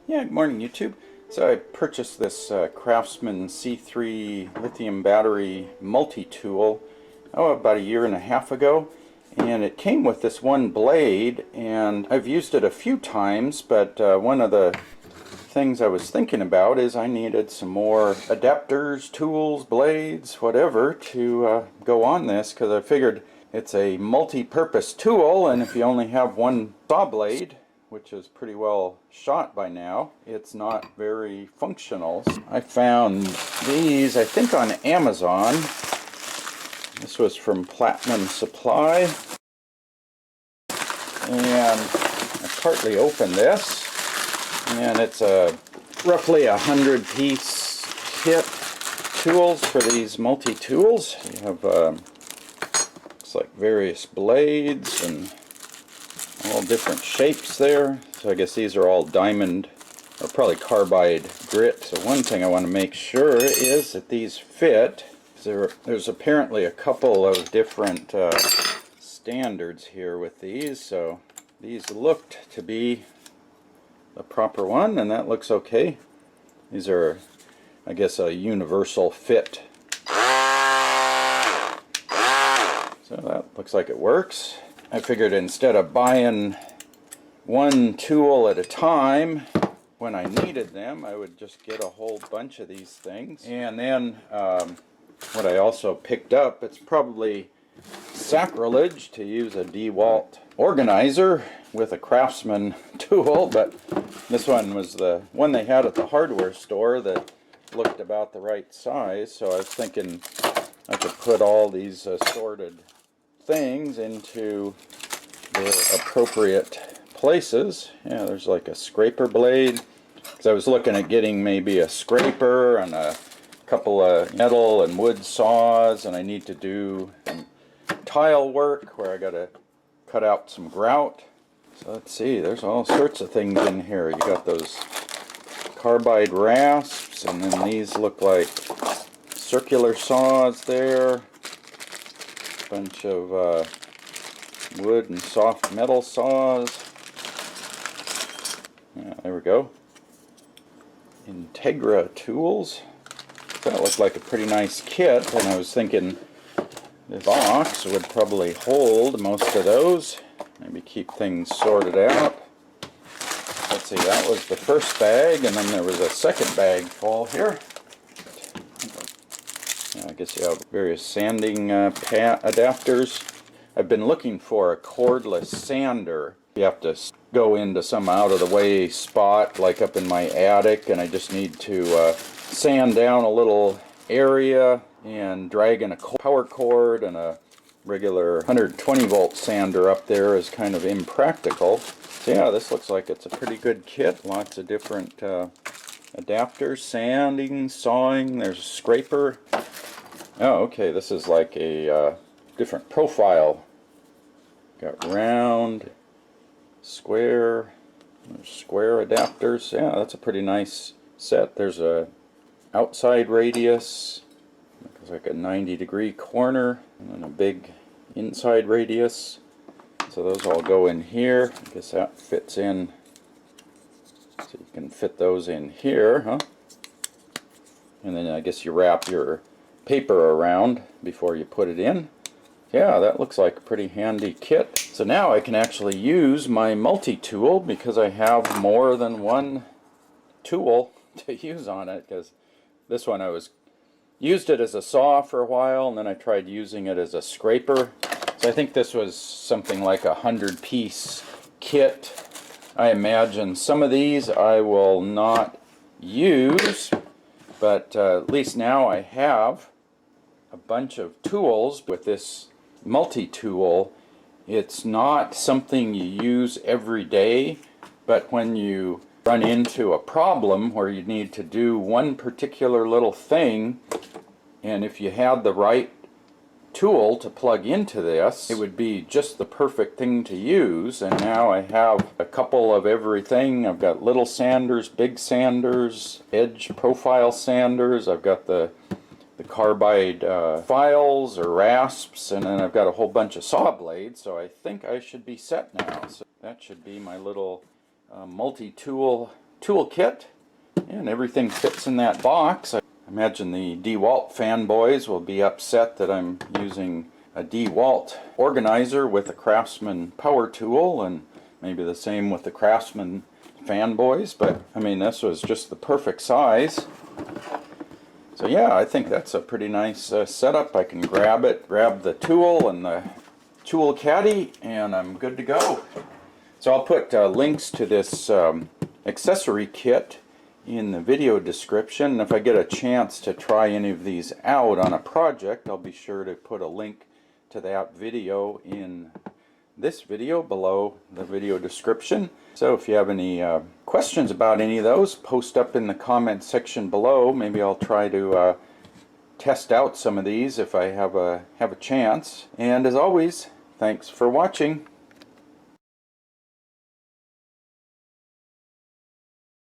Yeah, good morning YouTube. So I purchased this Craftsman C3 lithium battery multi-tool about a year and a half ago, and it came with this one blade, and I've used it a few times, but one of the things I was thinking about is I needed some more adapters, tools, blades, whatever to go on this, because I figured it's a multi-purpose tool, and if you only have one saw blade, which is pretty well shot by now, it's not very functional. I found these, I think, on Amazon. This was from Platinum Supply, and I partly opened this, and it's a roughly 100-piece kit tools for these multi-tools. You have looks like various blades and all different shapes there. So I guess these are all diamond or probably carbide grit. So one thing I want to make sure is that these fit. There's apparently a couple of different standards here with these. So these looked to be the proper one, and that looks okay. These are, I guess, a universal fit. So that looks like it works. I figured instead of buying one tool at a time when I needed them, I would just get a whole bunch of these things. And then what I also picked up, it's probably sacrilege to use a Dewalt organizer with a Craftsman tool, but this one was the one they had at the hardware store that looked about the right size, so I was thinking I could put all these assorted things into their appropriate places. Yeah, there's like a scraper blade, because I was looking at getting maybe a scraper and a couple of metal and wood saws, and I need to do some tile work where I got to cut out some grout. So let's see, there's all sorts of things in here. You got those carbide rasps, and then these look like circular saws there. Bunch of wood and soft metal saws. Yeah, there we go. Integra tools. That looked like a pretty nice kit, and I was thinking this box would probably hold most of those. Maybe keep things sorted out. Let's see, that was the first bag, and then there was a second bag full here. I guess you have various sanding adapters. I've been looking for a cordless sander. You have to go into some out-of-the-way spot, like up in my attic, and I just need to sand down a little area, and dragging a power cord and a regular 120-volt sander up there is kind of impractical. So yeah, this looks like it's a pretty good kit. Lots of different adapters, sanding, sawing. There's a scraper. Oh, okay, this is like a different profile. Got round, square, square adapters. Yeah, that's a pretty nice set. There's a outside radius, looks like a 90-degree corner, and then a big inside radius. So those all go in here. I guess that fits in. So you can fit those in here, huh? And then I guess you wrap your paper around before you put it in. Yeah, that looks like a pretty handy kit. So now I can actually use my multi-tool because I have more than one tool to use on it, because this one used it as a saw for a while, and then I tried using it as a scraper. So I think this was something like a 100-piece kit. I imagine some of these I will not use, but at least now I have a bunch of tools with this multi-tool. It's not something you use every day, but when you run into a problem where you need to do one particular little thing, and if you had the right tool to plug into this, it would be just the perfect thing to use. And now I have a couple of everything. I've got little sanders, big sanders, edge profile sanders. I've got the carbide files or rasps, and then I've got a whole bunch of saw blades, so I think I should be set now. So that should be my little multi-tool tool kit, and everything fits in that box. I imagine the Dewalt fanboys will be upset that I'm using a Dewalt organizer with a Craftsman power tool, and maybe the same with the Craftsman fanboys, but I mean, this was just the perfect size. So yeah, I think that's a pretty nice setup. I can grab the tool and the tool caddy, and I'm good to go. So I'll put links to this accessory kit in the video description. If I get a chance to try any of these out on a project, I'll be sure to put a link to that video in this video below the video description. So if you have any questions about any of those, post up in the comment section below. Maybe I'll try to test out some of these if I have a chance. And as always, thanks for watching.